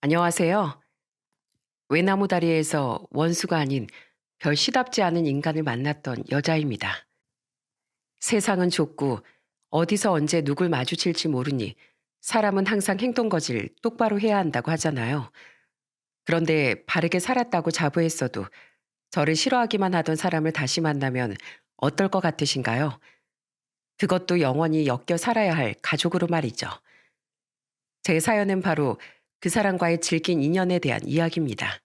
안녕하세요. 외나무 다리에서 원수가 아닌 별 시답지 않은 인간을 만났던 여자입니다. 세상은 좁고 어디서 언제 누굴 마주칠지 모르니 사람은 항상 행동거지를 똑바로 해야 한다고 하잖아요. 그런데 바르게 살았다고 자부했어도 저를 싫어하기만 하던 사람을 다시 만나면 어떨 것 같으신가요? 그것도 영원히 엮여 살아야 할 가족으로 말이죠. 제 사연은 바로 그 사람과의 질긴 인연에 대한 이야기입니다.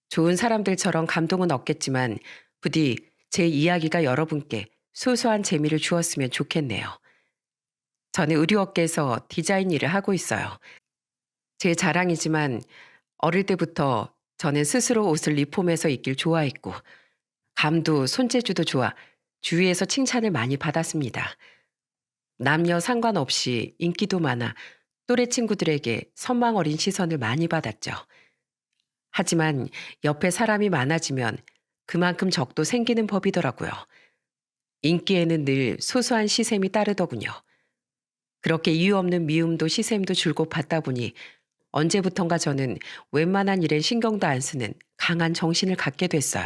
좋은 사람들처럼 감동은 없겠지만 부디 제 이야기가 여러분께 소소한 재미를 주었으면 좋겠네요. 저는 의류업계에서 디자인 일을 하고 있어요. 제 자랑이지만 어릴 때부터 저는 스스로 옷을 리폼해서 입길 좋아했고 감도 손재주도 좋아 주위에서 칭찬을 많이 받았습니다. 남녀 상관없이 인기도 많아 또래 친구들에게 선망 어린 시선을 많이 받았죠. 하지만 옆에 사람이 많아지면 그만큼 적도 생기는 법이더라고요. 인기에는 늘 소소한 시샘이 따르더군요. 그렇게 이유 없는 미움도 시샘도 줄곧 받다 보니 언제부턴가 저는 웬만한 일엔 신경도 안 쓰는 강한 정신을 갖게 됐어요.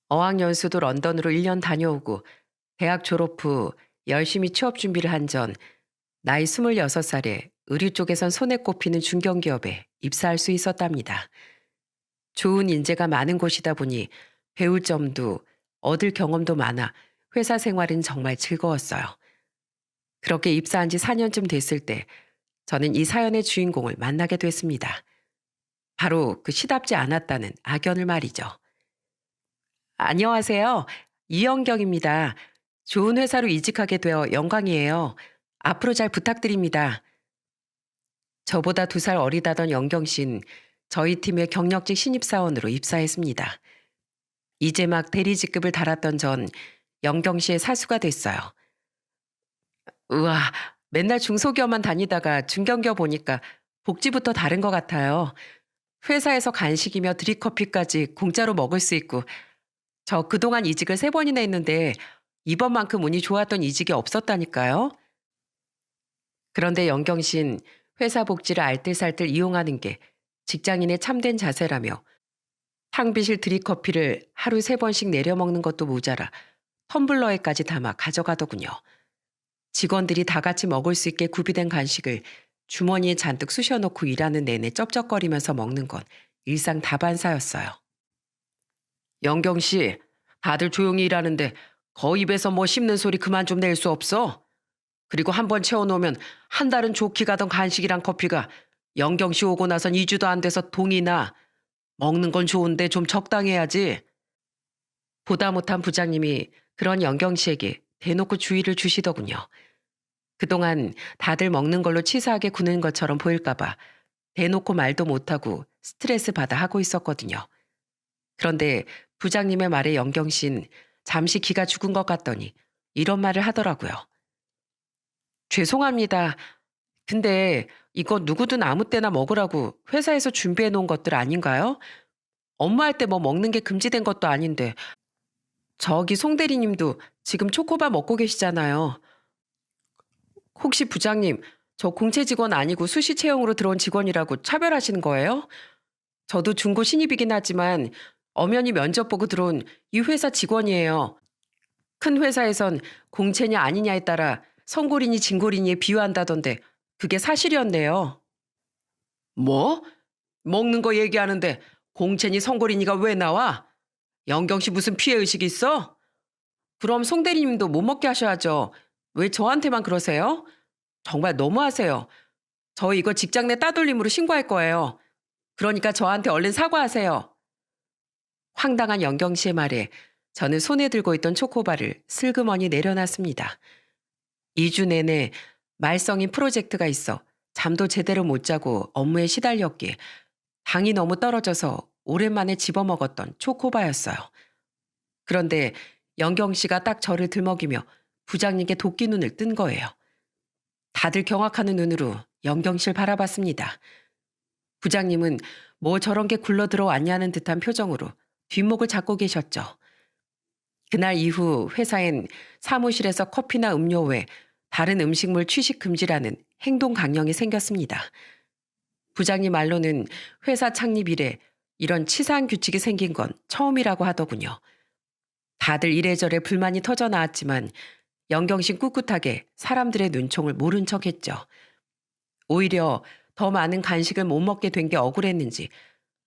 어학연수도 런던으로 1년 다녀오고 대학 졸업 후 열심히 취업 준비를 한 전 나이 26살에 의류 쪽에선 손에 꼽히는 중견기업에 입사할 수 있었답니다. 좋은 인재가 많은 곳이다 보니 배울 점도 얻을 경험도 많아 회사 생활은 정말 즐거웠어요. 그렇게 입사한 지 4년쯤 됐을 때 저는 이 사연의 주인공을 만나게 됐습니다. 바로 그 시답지 않았다는 악연을 말이죠. 안녕하세요. 이영경입니다. 좋은 회사로 이직하게 되어 영광이에요. 앞으로 잘 부탁드립니다. 저보다 2살 어리다던 영경 씨는 저희 팀의 경력직 신입사원으로 입사했습니다. 이제 막 대리직급을 달았던 전 영경 씨의 사수가 됐어요. 우와, 맨날 중소기업만 다니다가 중견기업 보니까 복지부터 다른 것 같아요. 회사에서 간식이며 드립커피까지 공짜로 먹을 수 있고, 저 그동안 이직을 3번이나 했는데 이번만큼 운이 좋았던 이직이 없었다니까요. 그런데 영경 씨는 회사 복지를 알뜰살뜰 이용하는 게 직장인의 참된 자세라며 탕비실 드립커피를 하루 3번씩 내려 먹는 것도 모자라 텀블러에까지 담아 가져가더군요. 직원들이 다 같이 먹을 수 있게 구비된 간식을 주머니에 잔뜩 쑤셔놓고 일하는 내내 쩝쩝거리면서 먹는 건 일상 다반사였어요. 영경 씨, 다들 조용히 일하는데 거 입에서 뭐 씹는 소리 그만 좀 낼 수 없어? 그리고 한 번 채워놓으면 한 달은 좋게 가던 간식이랑 커피가 영경 씨 오고 나선 2주도 안 돼서 동이 나. 먹는 건 좋은데 좀 적당해야지. 보다 못한 부장님이 그런 영경 씨에게 대놓고 주의를 주시더군요. 그동안 다들 먹는 걸로 치사하게 구는 것처럼 보일까봐 대놓고 말도 못하고 스트레스 받아 하고 있었거든요. 그런데 부장님의 말에 영경 씨는 잠시 기가 죽은 것 같더니 이런 말을 하더라고요. 죄송합니다. 근데 이거 누구든 아무 때나 먹으라고 회사에서 준비해 놓은 것들 아닌가요? 업무할 때 뭐 먹는 게 금지된 것도 아닌데 저기 송 대리님도 지금 초코바 먹고 계시잖아요. 혹시 부장님 저 공채 직원 아니고 수시 채용으로 들어온 직원이라고 차별하시는 거예요? 저도 중고 신입이긴 하지만 엄연히 면접 보고 들어온 이 회사 직원이에요. 큰 회사에선 공채냐 아니냐에 따라 성골이니 진골이니에 비유한다던데 그게 사실이었네요. 뭐? 먹는 거 얘기하는데 공채니 성골이니가 왜 나와? 영경 씨 무슨 피해 의식 있어? 그럼 송 대리님도 못 먹게 하셔야죠. 왜 저한테만 그러세요? 정말 너무하세요. 저 이거 직장 내 따돌림으로 신고할 거예요. 그러니까 저한테 얼른 사과하세요. 황당한 영경 씨의 말에 저는 손에 들고 있던 초코바를 슬그머니 내려놨습니다. 2주 내내 말썽인 프로젝트가 있어 잠도 제대로 못 자고 업무에 시달렸기에 당이 너무 떨어져서 오랜만에 집어먹었던 초코바였어요. 그런데 영경 씨가 딱 저를 들먹이며 부장님께 도끼 눈을 뜬 거예요. 다들 경악하는 눈으로 영경 씨를 바라봤습니다. 부장님은 뭐 저런 게 굴러들어왔냐는 듯한 표정으로 뒷목을 잡고 계셨죠. 그날 이후 회사엔 사무실에서 커피나 음료 외 다른 음식물 취식 금지라는 행동 강령이 생겼습니다. 부장님 말로는 회사 창립 이래 이런 치사한 규칙이 생긴 건 처음이라고 하더군요. 다들 이래저래 불만이 터져 나왔지만 영경씨 꿋꿋하게 사람들의 눈총을 모른 척했죠. 오히려 더 많은 간식을 못 먹게 된 게 억울했는지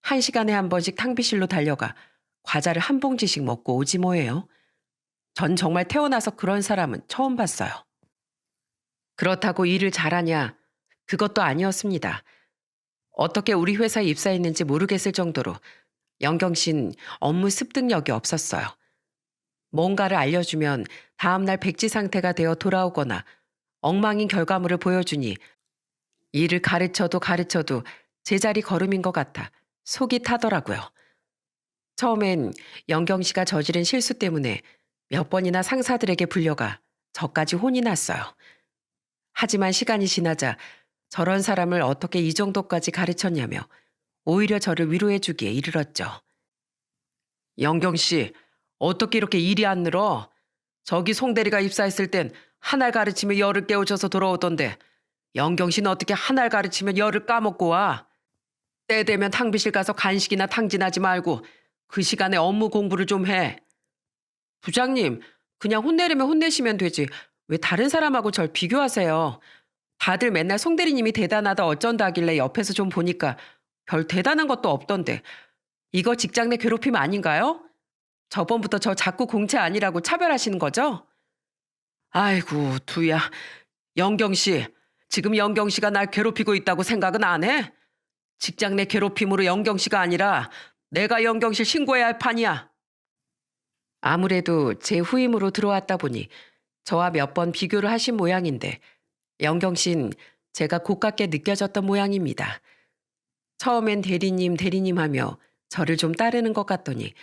1시간에 한 번씩 탕비실로 달려가 과자를 한 봉지씩 먹고 오지 뭐예요. 전 정말 태어나서 그런 사람은 처음 봤어요. 그렇다고 일을 잘하냐? 그것도 아니었습니다. 어떻게 우리 회사에 입사했는지 모르겠을 정도로 영경씨는 업무 습득력이 없었어요. 뭔가를 알려주면 다음날 백지 상태가 되어 돌아오거나 엉망인 결과물을 보여주니 일을 가르쳐도 제자리 걸음인 것 같아 속이 타더라고요. 처음엔 영경 씨가 저지른 실수 때문에 몇 번이나 상사들에게 불려가 저까지 혼이 났어요. 하지만 시간이 지나자 저런 사람을 어떻게 이 정도까지 가르쳤냐며 오히려 저를 위로해 주기에 이르렀죠. 영경 씨, 어떻게 이렇게 일이 안 늘어? 저기 송대리가 입사했을 땐 한 알 가르치며 열을 깨우쳐서 돌아오던데 영경 씨는 어떻게 한 알 가르치면 열을 까먹고 와? 때 되면 탕비실 가서 간식이나 탕진하지 말고 그 시간에 업무 공부를 좀 해. 부장님, 그냥 혼내려면 혼내시면 되지. 왜 다른 사람하고 절 비교하세요? 다들 맨날 송대리님이 대단하다 어쩐다 하길래 옆에서 좀 보니까 별 대단한 것도 없던데. 이거 직장 내 괴롭힘 아닌가요? 저번부터 저 자꾸 공채 아니라고 차별하시는 거죠? 아이고, 두야. 영경 씨, 지금 영경 씨가 날 괴롭히고 있다고 생각은 안 해? 직장 내 괴롭힘으로 영경 씨가 아니라 내가 영경 씨 신고해야 할 판이야. 아무래도 제 후임으로 들어왔다 보니 저와 몇 번 비교를 하신 모양인데 영경 씨는 제가 고깝게 느껴졌던 모양입니다. 처음엔 대리님 하며 저를 좀 따르는 것 같더니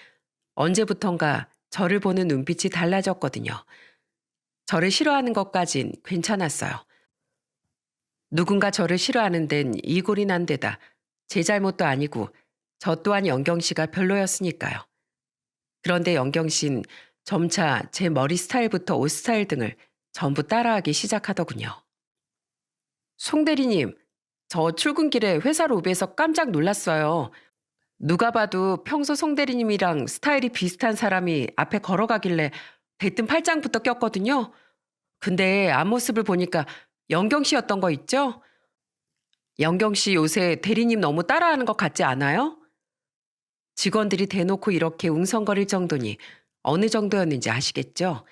언제부턴가 저를 보는 눈빛이 달라졌거든요. 저를 싫어하는 것까진 괜찮았어요. 누군가 저를 싫어하는 데는 이골이 난 데다 제 잘못도 아니고 저 또한 영경 씨가 별로였으니까요. 그런데 영경 씨는 점차 제 머리 스타일부터 옷 스타일 등을 전부 따라하기 시작하더군요. 송 대리님, 저 출근길에 회사 로비에서 깜짝 놀랐어요. 누가 봐도 평소 송 대리님이랑 스타일이 비슷한 사람이 앞에 걸어가길래 대뜸 팔짱부터 꼈거든요. 근데 앞모습을 보니까 영경 씨였던 거 있죠? 영경 씨 요새 대리님 너무 따라하는 것 같지 않아요? 직원들이 대놓고 이렇게 웅성거릴 정도니 어느 정도였는지 아시겠죠?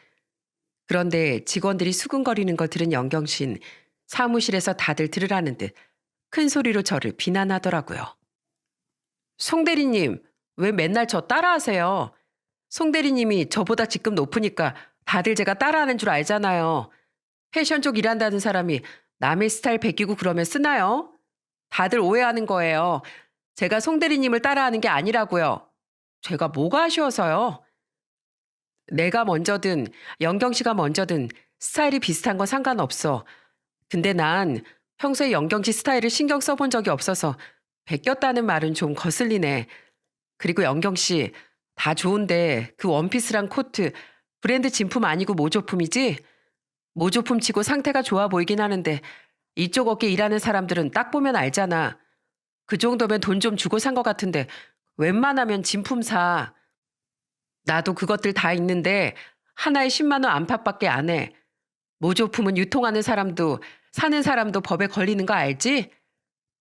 그런데 직원들이 수근거리는 걸 들은 영경 씨는 사무실에서 다들 들으라는 듯 큰 소리로 저를 비난하더라고요. 송 대리님, 왜 맨날 저 따라하세요? 송 대리님이 저보다 직급 높으니까 다들 제가 따라하는 줄 알잖아요. 패션 쪽 일한다는 사람이 남의 스타일 베끼고 그러면 쓰나요? 다들 오해하는 거예요. 제가 송 대리님을 따라하는 게 아니라고요. 제가 뭐가 아쉬워서요? 내가 먼저든 영경 씨가 먼저든 스타일이 비슷한 건 상관없어. 근데 난 평소에 영경 씨 스타일을 신경 써본 적이 없어서 베꼈다는 말은 좀 거슬리네. 그리고 영경 씨, 다 좋은데 그 원피스랑 코트 브랜드 진품 아니고 모조품이지? 모조품 치고 상태가 좋아 보이긴 하는데 이쪽 업계 일하는 사람들은 딱 보면 알잖아. 그 정도면 돈 좀 주고 산 것 같은데 웬만하면 진품 사. 나도 그것들 다 있는데 하나에 10만 원 안팎밖에 안 해. 모조품은 유통하는 사람도 사는 사람도 법에 걸리는 거 알지?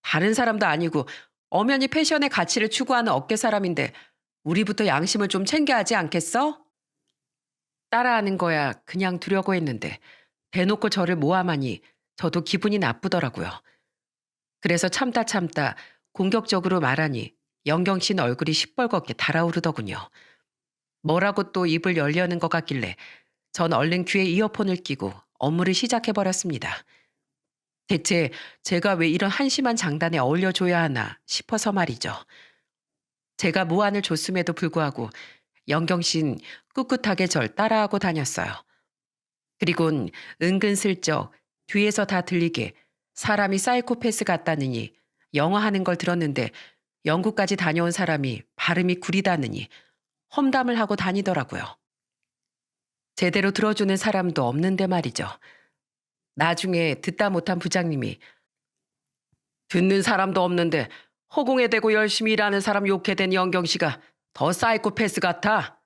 다른 사람도 아니고 엄연히 패션의 가치를 추구하는 업계 사람인데 우리부터 양심을 좀 챙겨야 하지 않겠어? 따라하는 거야 그냥 두려고 했는데 대놓고 저를 모함하니 저도 기분이 나쁘더라고요. 그래서 참다 공격적으로 말하니 영경 씨는 얼굴이 시뻘겋게 달아오르더군요. 뭐라고 또 입을 열려는 것 같길래 전 얼른 귀에 이어폰을 끼고 업무를 시작해버렸습니다. 대체 제가 왜 이런 한심한 장단에 어울려줘야 하나 싶어서 말이죠. 제가 무안을 줬음에도 불구하고 영경 씨는 꿋꿋하게 절 따라하고 다녔어요. 그리곤 은근슬쩍 뒤에서 다 들리게 사람이 사이코패스 같다느니 영어 하는 걸 들었는데 영국까지 다녀온 사람이 발음이 구리다느니 험담을 하고 다니더라고요. 제대로 들어주는 사람도 없는데 말이죠. 나중에 듣다 못한 부장님이 듣는 사람도 없는데 허공에 대고 열심히 일하는 사람 욕해댄 영경 씨가 더 사이코패스 같아.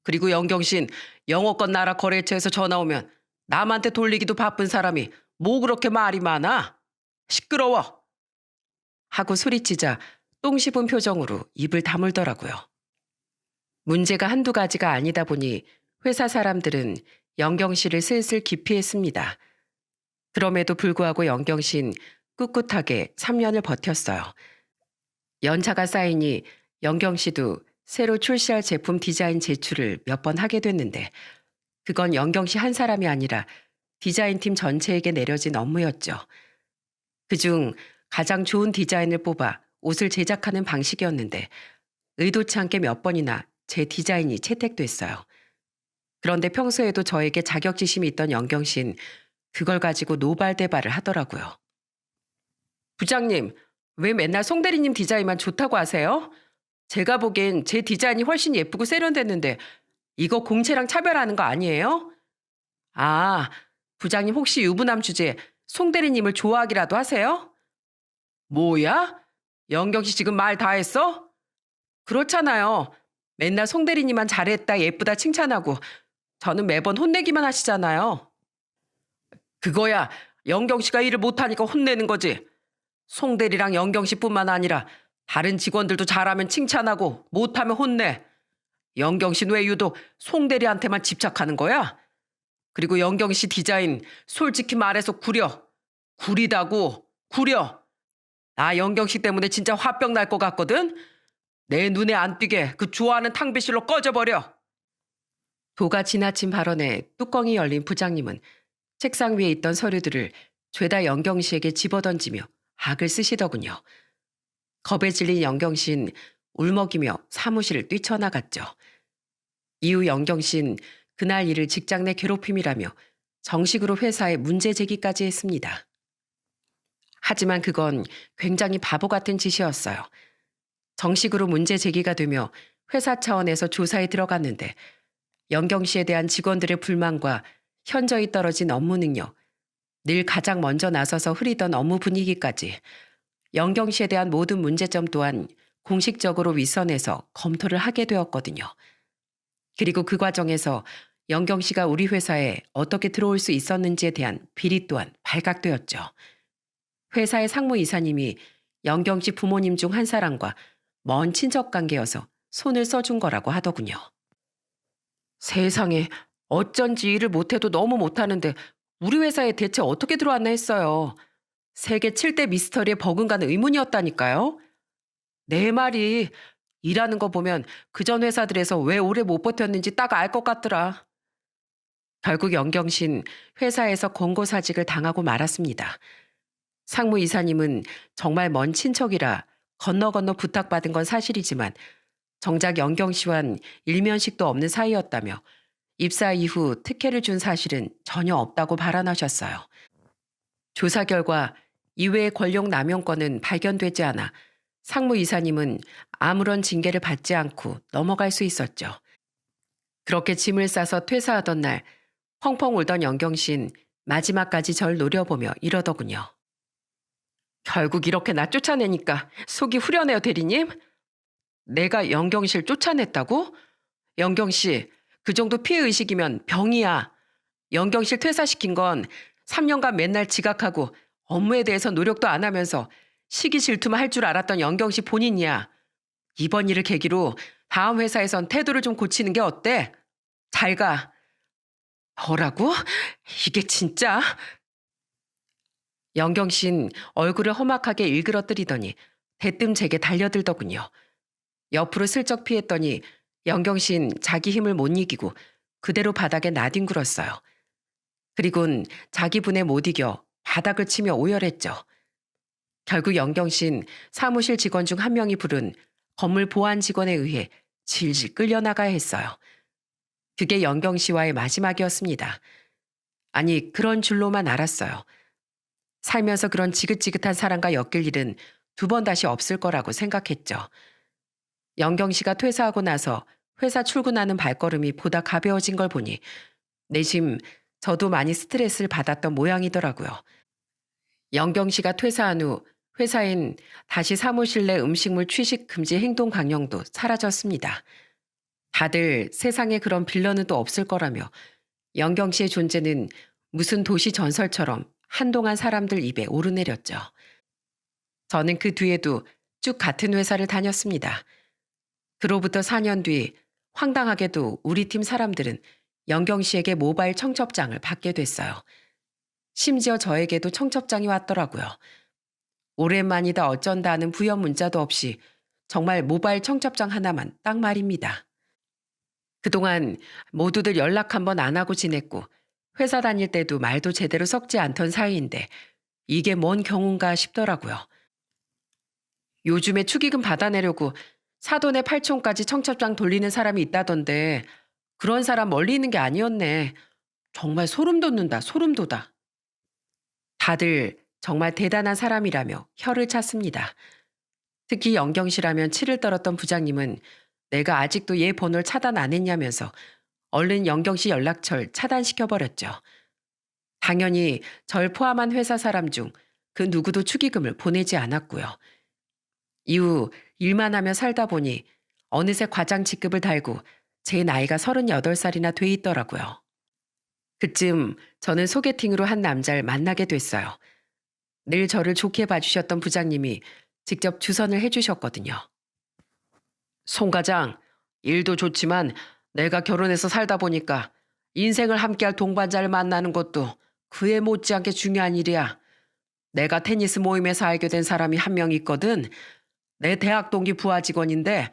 그리고 영경 씨는 영어권 나라 거래처에서 전화 오면 남한테 돌리기도 바쁜 사람이 뭐 그렇게 말이 많아? 시끄러워! 하고 소리치자 똥 씹은 표정으로 입을 다물더라고요. 문제가 한두 가지가 아니다 보니 회사 사람들은 영경 씨를 슬슬 기피했습니다. 그럼에도 불구하고 영경 씨는 꿋꿋하게 3년을 버텼어요. 연차가 쌓이니 영경 씨도 새로 출시할 제품 디자인 제출을 몇 번 하게 됐는데 그건 영경 씨 한 사람이 아니라 디자인팀 전체에게 내려진 업무였죠. 그중 가장 좋은 디자인을 뽑아 옷을 제작하는 방식이었는데 의도치 않게 몇 번이나 제 디자인이 채택됐어요. 그런데 평소에도 저에게 자격지심이 있던 영경 씨는 그걸 가지고 노발대발을 하더라고요. 부장님, 왜 맨날 송 대리님 디자인만 좋다고 하세요? 제가 보기엔 제 디자인이 훨씬 예쁘고 세련됐는데 이거 공채랑 차별하는 거 아니에요? 아, 부장님 혹시 유부남 주제에 송 대리님을 좋아하기라도 하세요? 뭐야? 영경 씨 지금 말 다 했어? 그렇잖아요. 맨날 송 대리님만 잘했다 예쁘다 칭찬하고 저는 매번 혼내기만 하시잖아요. 그거야 영경 씨가 일을 못하니까 혼내는 거지. 송 대리랑 영경 씨뿐만 아니라 다른 직원들도 잘하면 칭찬하고 못하면 혼내. 영경 씨는 왜 유독 송 대리한테만 집착하는 거야? 그리고 영경 씨 디자인 솔직히 말해서 구려. 구리다고. 구려. 나 영경 씨 때문에 진짜 화병 날 것 같거든. 내 눈에 안 띄게 그 좋아하는 탕비실로 꺼져버려. 도가 지나친 발언에 뚜껑이 열린 부장님은 책상 위에 있던 서류들을 죄다 영경 씨에게 집어던지며 악을 쓰시더군요. 겁에 질린 영경 씨는 울먹이며 사무실을 뛰쳐나갔죠. 이후 영경 씨는 그날 일을 직장 내 괴롭힘이라며 정식으로 회사에 문제 제기까지 했습니다. 하지만 그건 굉장히 바보 같은 짓이었어요. 정식으로 문제 제기가 되며 회사 차원에서 조사에 들어갔는데 영경 씨에 대한 직원들의 불만과 현저히 떨어진 업무 능력, 늘 가장 먼저 나서서 흐리던 업무 분위기까지 영경 씨에 대한 모든 문제점 또한 공식적으로 윗선에서 검토를 하게 되었거든요. 그리고 그 과정에서 영경 씨가 우리 회사에 어떻게 들어올 수 있었는지에 대한 비리 또한 발각되었죠. 회사의 상무이사님이 영경 씨 부모님 중 한 사람과 먼 친척 관계여서 손을 써준 거라고 하더군요. 세상에 어쩐지 일을 못해도 너무 못하는데 우리 회사에 대체 어떻게 들어왔나 했어요. 세계 7대 미스터리의 버금가는 의문이었다니까요. 내 말이 일하는 거 보면 그전 회사들에서 왜 오래 못 버텼는지 딱 알 것 같더라. 결국 영경신 회사에서 권고사직을 당하고 말았습니다. 상무이사님은 정말 먼 친척이라 건너 부탁받은 건 사실이지만 정작 영경 씨와는 일면식도 없는 사이였다며 입사 이후 특혜를 준 사실은 전혀 없다고 발언하셨어요. 조사 결과 이외의 권력 남용 건은 발견되지 않아 상무이사님은 아무런 징계를 받지 않고 넘어갈 수 있었죠. 그렇게 짐을 싸서 퇴사하던 날 펑펑 울던 영경 씨는 마지막까지 절 노려보며 이러더군요. 결국 이렇게 나 쫓아내니까 속이 후련해요, 대리님? 내가 영경 씨를 쫓아냈다고? 영경 씨, 그 정도 피해의식이면 병이야. 영경 씨를 퇴사시킨 건 3년간 맨날 지각하고 업무에 대해서 노력도 안 하면서 시기 질투만 할 줄 알았던 영경 씨 본인이야. 이번 일을 계기로 다음 회사에선 태도를 좀 고치는 게 어때? 잘 가. 뭐라고? 이게 진짜? 영경 씨는 얼굴을 험악하게 일그러뜨리더니 대뜸 제게 달려들더군요. 옆으로 슬쩍 피했더니 영경 씨는 자기 힘을 못 이기고 그대로 바닥에 나뒹굴었어요. 그리곤 자기 분에 못 이겨 바닥을 치며 오열했죠. 결국 영경 씨는 사무실 직원 중 한 명이 부른 건물 보안 직원에 의해 질질 끌려나가야 했어요. 그게 영경 씨와의 마지막이었습니다. 아니, 그런 줄로만 알았어요. 살면서 그런 지긋지긋한 사람과 엮일 일은 두 번 다시 없을 거라고 생각했죠. 영경 씨가 퇴사하고 나서 회사 출근하는 발걸음이 보다 가벼워진 걸 보니 내심 저도 많이 스트레스를 받았던 모양이더라고요. 영경 씨가 퇴사한 후 회사엔 다시 사무실 내 음식물 취식 금지 행동 강령도 사라졌습니다. 다들 세상에 그런 빌런은 또 없을 거라며 영경 씨의 존재는 무슨 도시 전설처럼 한동안 사람들 입에 오르내렸죠. 저는 그 뒤에도 쭉 같은 회사를 다녔습니다. 그로부터 4년 뒤 황당하게도 우리 팀 사람들은 영경 씨에게 모바일 청첩장을 받게 됐어요. 심지어 저에게도 청첩장이 왔더라고요. 오랜만이다 어쩐다 하는 부연 문자도 없이 정말 모바일 청첩장 하나만 딱 말입니다. 그동안 모두들 연락 한번 안 하고 지냈고 회사 다닐 때도 말도 제대로 섞지 않던 사이인데 이게 뭔 경우인가 싶더라고요. 요즘에 축의금 받아내려고 사돈의 팔촌까지 청첩장 돌리는 사람이 있다던데 그런 사람 멀리 있는 게 아니었네. 정말 소름 돋는다, 소름 돋아. 다들 정말 대단한 사람이라며 혀를 찼습니다. 특히 영경 씨라면 치를 떨었던 부장님은 내가 아직도 얘 번호를 차단 안 했냐면서 얼른 영경 씨 연락처를 차단시켜버렸죠. 당연히 절 포함한 회사 사람 중 그 누구도 축의금을 보내지 않았고요. 이후 일만 하며 살다 보니 어느새 과장 직급을 달고 제 나이가 38살이나 돼 있더라고요. 그쯤 저는 소개팅으로 한 남자를 만나게 됐어요. 늘 저를 좋게 봐주셨던 부장님이 직접 주선을 해주셨거든요. 송 과장, 일도 좋지만 내가 결혼해서 살다 보니까 인생을 함께할 동반자를 만나는 것도 그에 못지않게 중요한 일이야. 내가 테니스 모임에서 알게 된 사람이 한 명 있거든. 내 대학 동기 부하 직원인데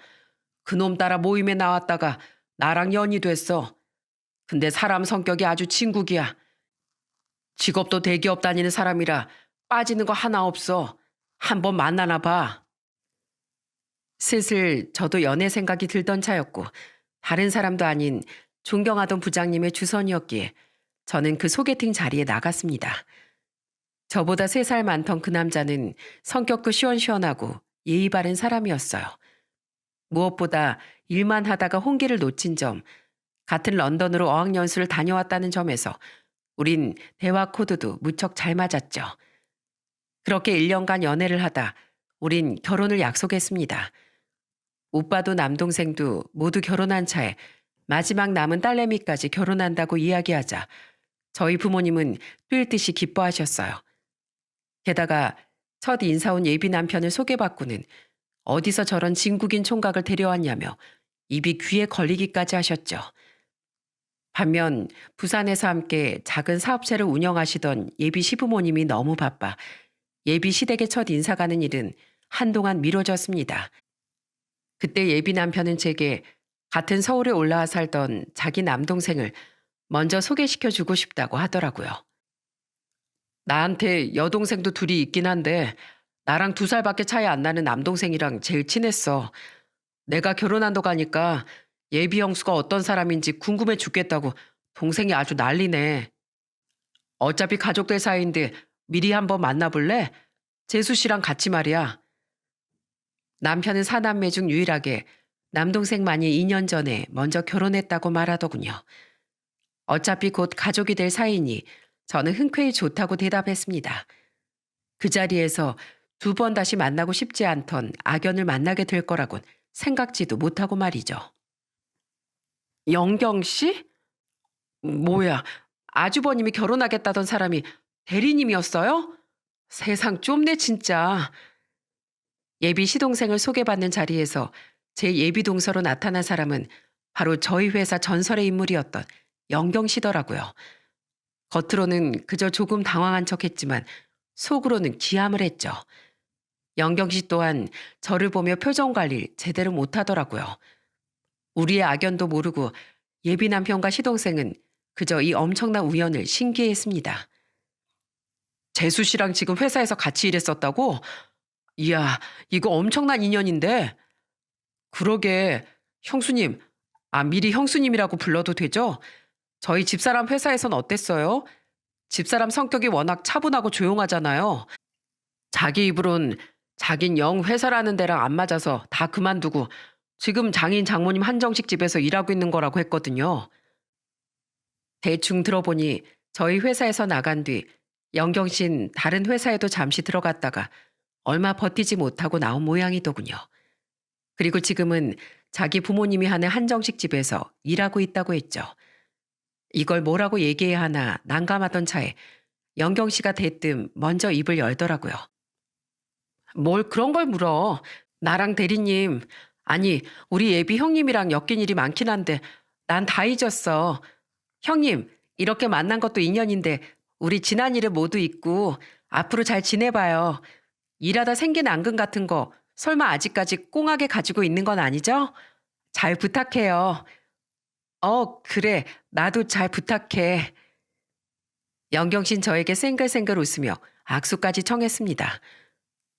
그놈 따라 모임에 나왔다가 나랑 연이 됐어. 근데 사람 성격이 아주 진국이야. 직업도 대기업 다니는 사람이라 빠지는 거 하나 없어. 한번 만나나 봐. 슬슬 저도 연애 생각이 들던 차였고 다른 사람도 아닌 존경하던 부장님의 주선이었기에 저는 그 소개팅 자리에 나갔습니다. 저보다 3살 많던 그 남자는 성격도 시원시원하고 예의 바른 사람이었어요. 무엇보다 일만 하다가 홍기를 놓친 점, 같은 런던으로 어학연수를 다녀왔다는 점에서 우린 대화 코드도 무척 잘 맞았죠. 그렇게 1년간 연애를 하다 우린 결혼을 약속했습니다. 오빠도 남동생도 모두 결혼한 차에 마지막 남은 딸내미까지 결혼한다고 이야기하자 저희 부모님은 뛸 듯이 기뻐하셨어요. 게다가 첫 인사 온 예비 남편을 소개받고는 어디서 저런 진국인 총각을 데려왔냐며 입이 귀에 걸리기까지 하셨죠. 반면 부산에서 함께 작은 사업체를 운영하시던 예비 시부모님이 너무 바빠 예비 시댁의 첫 인사 가는 일은 한동안 미뤄졌습니다. 그때 예비 남편은 제게 같은 서울에 올라와 살던 자기 남동생을 먼저 소개시켜주고 싶다고 하더라고요. 나한테 여동생도 둘이 있긴 한데 나랑 2살밖에 차이 안 나는 남동생이랑 제일 친했어. 내가 결혼한다고 하니까 예비 형수가 어떤 사람인지 궁금해 죽겠다고 동생이 아주 난리네. 어차피 가족들 사이인데 미리 한번 만나볼래? 재수 씨랑 같이 말이야. 남편은 4남매 중 유일하게 남동생만이 2년 전에 먼저 결혼했다고 말하더군요. 어차피 곧 가족이 될 사이니 저는 흔쾌히 좋다고 대답했습니다. 그 자리에서 2번 다시 만나고 싶지 않던 악연을 만나게 될 거라곤 생각지도 못하고 말이죠. 영경 씨? 뭐야, 아주버님이 결혼하겠다던 사람이 대리님이었어요? 세상 좁네 진짜. 예비 시동생을 소개받는 자리에서 제 예비 동서로 나타난 사람은 바로 저희 회사 전설의 인물이었던 영경 씨더라고요. 겉으로는 그저 조금 당황한 척했지만 속으로는 기함을 했죠. 영경 씨 또한 저를 보며 표정 관리를 제대로 못하더라고요. 우리의 악연도 모르고 예비 남편과 시동생은 그저 이 엄청난 우연을 신기해했습니다. 재수 씨랑 지금 회사에서 같이 일했었다고? 이야, 이거 엄청난 인연인데. 그러게, 형수님, 미리 형수님이라고 불러도 되죠? 저희 집사람 회사에선 어땠어요? 집사람 성격이 워낙 차분하고 조용하잖아요. 자기 입으론 자긴 영 회사라는 데랑 안 맞아서 다 그만두고 지금 장인 장모님 한정식 집에서 일하고 있는 거라고 했거든요. 대충 들어보니 저희 회사에서 나간 뒤 영경 씨는 다른 회사에도 잠시 들어갔다가 얼마 버티지 못하고 나온 모양이더군요. 그리고 지금은 자기 부모님이 하는 한정식 집에서 일하고 있다고 했죠. 이걸 뭐라고 얘기해야 하나 난감하던 차에 영경 씨가 대뜸 먼저 입을 열더라고요. 뭘 그런 걸 물어. 나랑 대리님, 아니, 우리 예비 형님이랑 엮인 일이 많긴 한데 난 다 잊었어. 형님, 이렇게 만난 것도 인연인데 우리 지난 일을 모두 잊고 앞으로 잘 지내봐요. 일하다 생긴 앙금 같은 거 설마 아직까지 꽁하게 가지고 있는 건 아니죠? 잘 부탁해요. 그래. 나도 잘 부탁해. 영경 씨는 저에게 생글생글 웃으며 악수까지 청했습니다.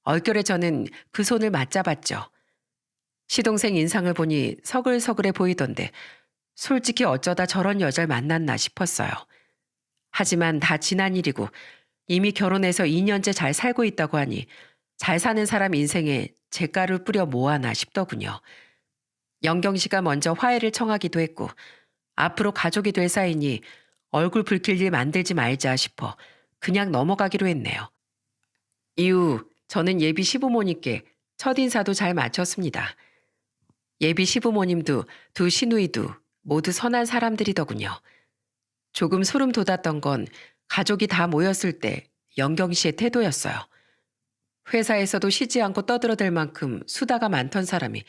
얼결에 저는 그 손을 맞잡았죠. 시동생 인상을 보니 서글서글해 보이던데 솔직히 어쩌다 저런 여자를 만났나 싶었어요. 하지만 다 지난 일이고 이미 결혼해서 2년째 잘 살고 있다고 하니 잘 사는 사람 인생에 잿가루 뿌려 뭐하나 싶더군요. 영경 씨가 먼저 화해를 청하기도 했고 앞으로 가족이 될 사이니 얼굴 붉힐 일 만들지 말자 싶어 그냥 넘어가기로 했네요. 이후 저는 예비 시부모님께 첫인사도 잘 마쳤습니다. 예비 시부모님도 두 시누이도 모두 선한 사람들이더군요. 조금 소름 돋았던 건 가족이 다 모였을 때 영경 씨의 태도였어요. 회사에서도 쉬지 않고 떠들어댈 만큼 수다가 많던 사람이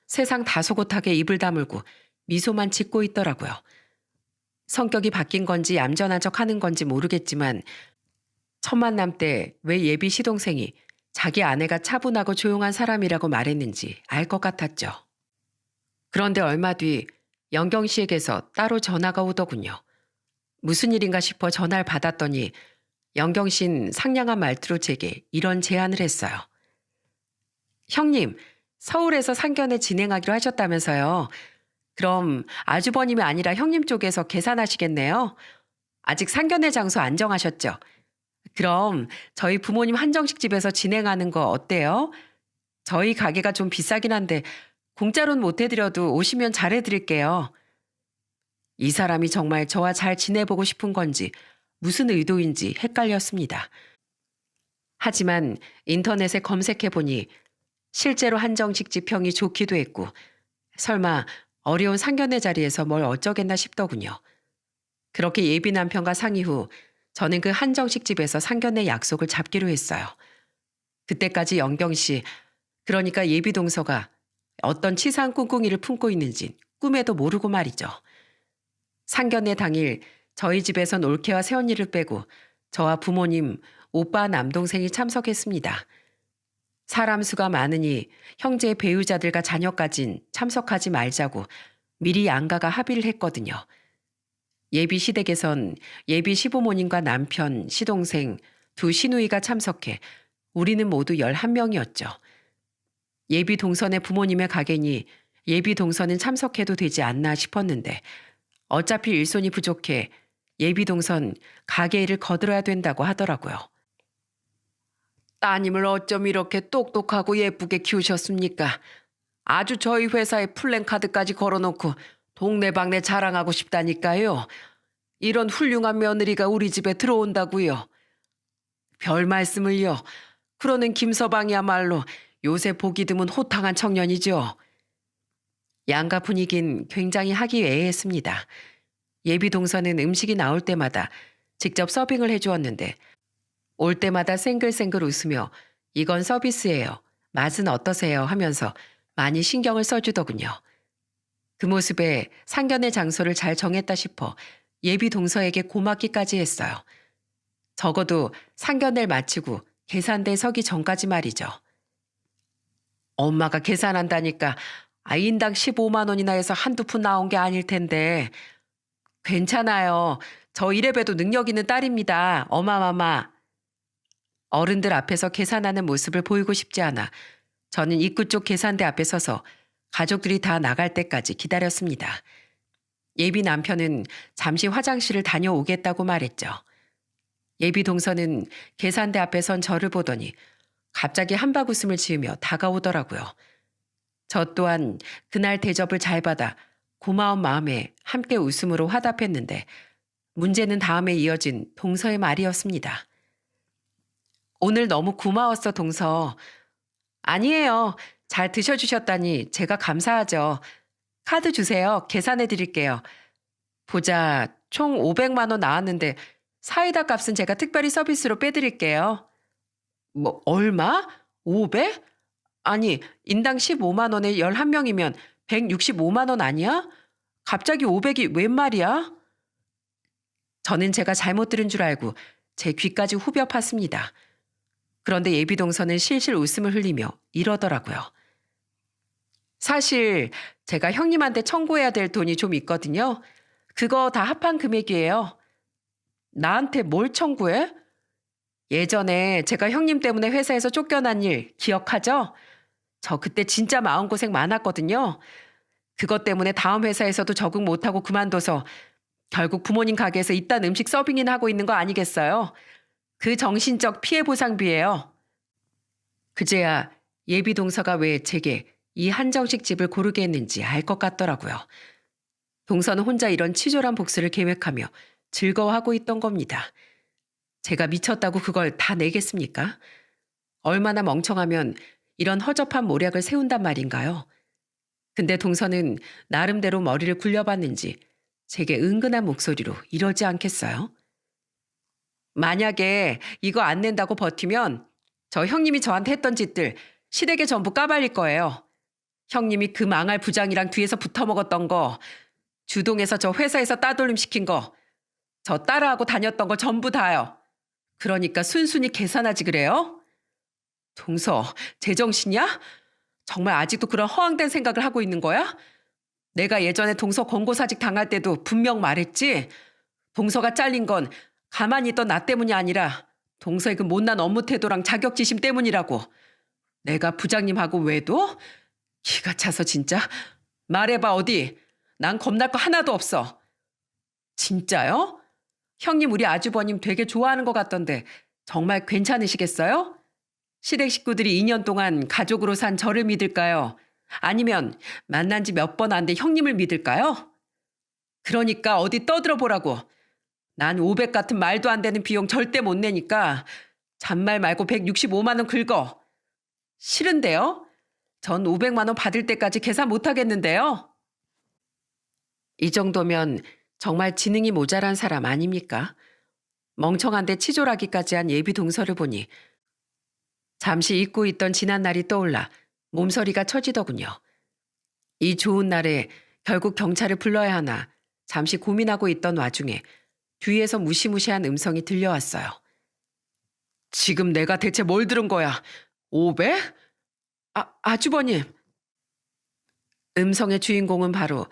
세상 다소곳하게 입을 다물고 미소만 짓고 있더라고요. 성격이 바뀐 건지 얌전한 척 하는 건지 모르겠지만 첫 만남 때 왜 예비 시동생이 자기 아내가 차분하고 조용한 사람이라고 말했는지 알 것 같았죠. 그런데 얼마 뒤 영경 씨에게서 따로 전화가 오더군요. 무슨 일인가 싶어 전화를 받았더니 영경 씨는 상냥한 말투로 제게 이런 제안을 했어요. 형님, 서울에서 상견례 진행하기로 하셨다면서요. 그럼 아주버님이 아니라 형님 쪽에서 계산하시겠네요. 아직 상견례 장소 안 정하셨죠? 그럼 저희 부모님 한정식 집에서 진행하는 거 어때요? 저희 가게가 좀 비싸긴 한데 공짜로는 못 해드려도 오시면 잘해드릴게요. 이 사람이 정말 저와 잘 지내보고 싶은 건지 무슨 의도인지 헷갈렸습니다. 하지만 인터넷에 검색해보니 실제로 한정식 집평이 좋기도 했고 설마 어려운 상견례 자리에서 뭘 어쩌겠나 싶더군요. 그렇게 예비 남편과 상의 후 저는 그 한정식 집에서 상견례 약속을 잡기로 했어요. 그때까지 영경 씨, 그러니까 예비 동서가 어떤 치사한 꿍꿍이를 품고 있는진 꿈에도 모르고 말이죠. 상견례 당일 저희 집에선 올케와 새언니를 빼고 저와 부모님, 오빠 남동생이 참석했습니다. 사람 수가 많으니 형제 배우자들과 자녀까진 참석하지 말자고 미리 양가가 합의를 했거든요. 예비 시댁에선 예비 시부모님과 남편, 시동생, 두 시누이가 참석해 우리는 모두 11명이었죠. 예비 동선의 부모님의 가게니 예비 동선은 참석해도 되지 않나 싶었는데 어차피 일손이 부족해 예비 동선 가게 일을 거들어야 된다고 하더라고요. 따님을 어쩜 이렇게 똑똑하고 예쁘게 키우셨습니까? 아주 저희 회사에 플랜카드까지 걸어놓고 동네방네 자랑하고 싶다니까요. 이런 훌륭한 며느리가 우리 집에 들어온다고요. 별 말씀을요. 그러는 김서방이야말로 요새 보기 드문 호탕한 청년이죠. 양가 분위긴 굉장히 화기애애했습니다. 예비 동서는 음식이 나올 때마다 직접 서빙을 해주었는데 올 때마다 생글생글 웃으며 이건 서비스예요. 맛은 어떠세요? 하면서 많이 신경을 써주더군요. 그 모습에 상견례 장소를 잘 정했다 싶어 예비 동서에게 고맙기까지 했어요. 적어도 상견례를 마치고 계산대에 서기 전까지 말이죠. 엄마가 계산한다니까 인당 15만 원이나 해서 한두 푼 나온 게 아닐 텐데. 괜찮아요. 저 이래봬도 능력 있는 딸입니다. 어마마마. 어른들 앞에서 계산하는 모습을 보이고 싶지 않아 저는 입구 쪽 계산대 앞에 서서 가족들이 다 나갈 때까지 기다렸습니다. 예비 남편은 잠시 화장실을 다녀오겠다고 말했죠. 예비 동서는 계산대 앞에 선 저를 보더니 갑자기 한박 웃음을 지으며 다가오더라고요. 저 또한 그날 대접을 잘 받아 고마운 마음에 함께 웃음으로 화답했는데 문제는 다음에 이어진 동서의 말이었습니다. 오늘 너무 고마웠어, 동서. 아니에요. 잘 드셔주셨다니 제가 감사하죠. 카드 주세요. 계산해 드릴게요. 보자. 총 500만 원 나왔는데 사이다 값은 제가 특별히 서비스로 빼드릴게요. 뭐, 얼마? 500? 아니, 인당 15만 원에 11명이면 165만 원 아니야? 갑자기 500이 웬 말이야? 저는 제가 잘못 들은 줄 알고 제 귀까지 후벼 팠습니다. 그런데 예비동서는 실실 웃음을 흘리며 이러더라고요. 사실 제가 형님한테 청구해야 될 돈이 좀 있거든요. 그거 다 합한 금액이에요. 나한테 뭘 청구해? 예전에 제가 형님 때문에 회사에서 쫓겨난 일 기억하죠? 저 그때 진짜 마음고생 많았거든요. 그것 때문에 다음 회사에서도 적응 못하고 그만둬서 결국 부모님 가게에서 이딴 음식 서빙이나 하고 있는 거 아니겠어요? 그 정신적 피해 보상비예요. 그제야 예비 동서가 왜 제게 이 한정식 집을 고르게 했는지 알 것 같더라고요. 동서는 혼자 이런 치졸한 복수를 계획하며 즐거워하고 있던 겁니다. 제가 미쳤다고 그걸 다 내겠습니까? 얼마나 멍청하면 이런 허접한 모략을 세운단 말인가요? 근데 동서는 나름대로 머리를 굴려봤는지 제게 은근한 목소리로 이러지 않겠어요? 만약에 이거 안 낸다고 버티면 저 형님이 저한테 했던 짓들 시댁에 전부 까발릴 거예요. 형님이 그 망할 부장이랑 뒤에서 붙어먹었던 거, 주동에서 저 회사에서 따돌림 시킨 거, 저 따라하고 다녔던 거 전부 다요. 그러니까 순순히 계산하지 그래요? 동서, 제정신이야? 정말 아직도 그런 허황된 생각을 하고 있는 거야? 내가 예전에 동서 권고사직 당할 때도 분명 말했지. 동서가 잘린 건 가만히 있던 나 때문이 아니라 동서의 그 못난 업무 태도랑 자격지심 때문이라고. 내가 부장님하고 왜도? 기가 차서 진짜. 말해봐 어디. 난 겁날 거 하나도 없어. 진짜요? 형님 우리 아주버님 되게 좋아하는 것 같던데 정말 괜찮으시겠어요? 시댁 식구들이 2년 동안 가족으로 산 저를 믿을까요? 아니면 만난 지 몇 번 안 돼 형님을 믿을까요? 그러니까 어디 떠들어 보라고. 난 500 같은 말도 안 되는 비용 절대 못 내니까 잔말 말고 165만 원 긁어. 싫은데요? 전 500만 원 받을 때까지 계산 못 하겠는데요. 이 정도면 정말 지능이 모자란 사람 아닙니까? 멍청한데 치졸하기까지 한 예비 동서를 보니 잠시 잊고 있던 지난 날이 떠올라 몸서리가 쳐지더군요. 이 좋은 날에 결국 경찰을 불러야 하나 잠시 고민하고 있던 와중에 뒤에서 무시무시한 음성이 들려왔어요. 지금 내가 대체 뭘 들은 거야? 500? 아주버님. 음성의 주인공은 바로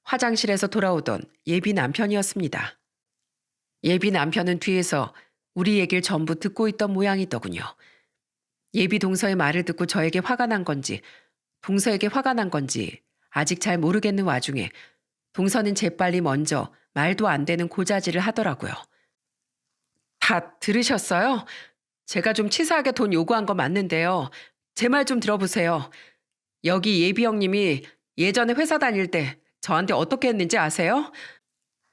화장실에서 돌아오던 예비 남편이었습니다. 예비 남편은 뒤에서 우리 얘기를 전부 듣고 있던 모양이더군요. 예비 동서의 말을 듣고 저에게 화가 난 건지 동서에게 화가 난 건지 아직 잘 모르겠는 와중에 동서는 재빨리 먼저 말도 안 되는 고자질을 하더라고요. 다 들으셨어요? 제가 좀 치사하게 돈 요구한 거 맞는데요. 제 말 좀 들어보세요. 여기 예비 형님이 예전에 회사 다닐 때 저한테 어떻게 했는지 아세요?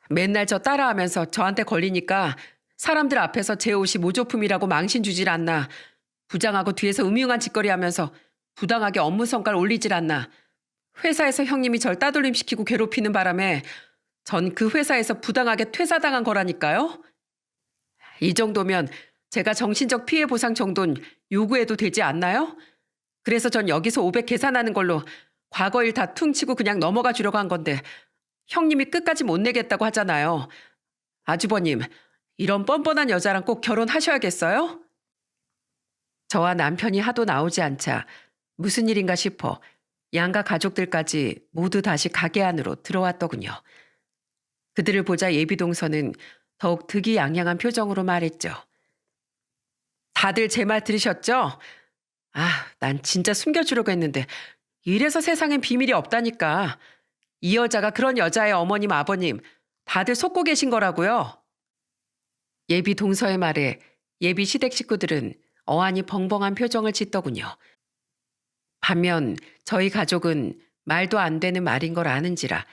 맨날 저 따라하면서 저한테 걸리니까 사람들 앞에서 제 옷이 모조품이라고 망신 주질 않나. 부장하고 뒤에서 음흉한 짓거리 하면서 부당하게 업무 성과를 올리질 않나. 회사에서 형님이 절 따돌림 시키고 괴롭히는 바람에 전 그 회사에서 부당하게 퇴사당한 거라니까요. 이 정도면 제가 정신적 피해 보상 정도는 요구해도 되지 않나요? 그래서 전 여기서 500 계산하는 걸로 과거 일 다 퉁치고 그냥 넘어가 주려고 한 건데 형님이 끝까지 못 내겠다고 하잖아요. 아주버님, 이런 뻔뻔한 여자랑 꼭 결혼하셔야겠어요? 저와 남편이 하도 나오지 않자 무슨 일인가 싶어 양가 가족들까지 모두 다시 가게 안으로 들어왔더군요. 그들을 보자 예비동서는 더욱 득이양양한 표정으로 말했죠. 다들 제 말 들으셨죠? 난 진짜 숨겨주려고 했는데 이래서 세상엔 비밀이 없다니까. 이 여자가 그런 여자의 어머님, 아버님 다들 속고 계신 거라고요. 예비 동서의 말에 예비 시댁 식구들은 어안이 벙벙한 표정을 짓더군요. 반면 저희 가족은 말도 안 되는 말인 걸 아는지라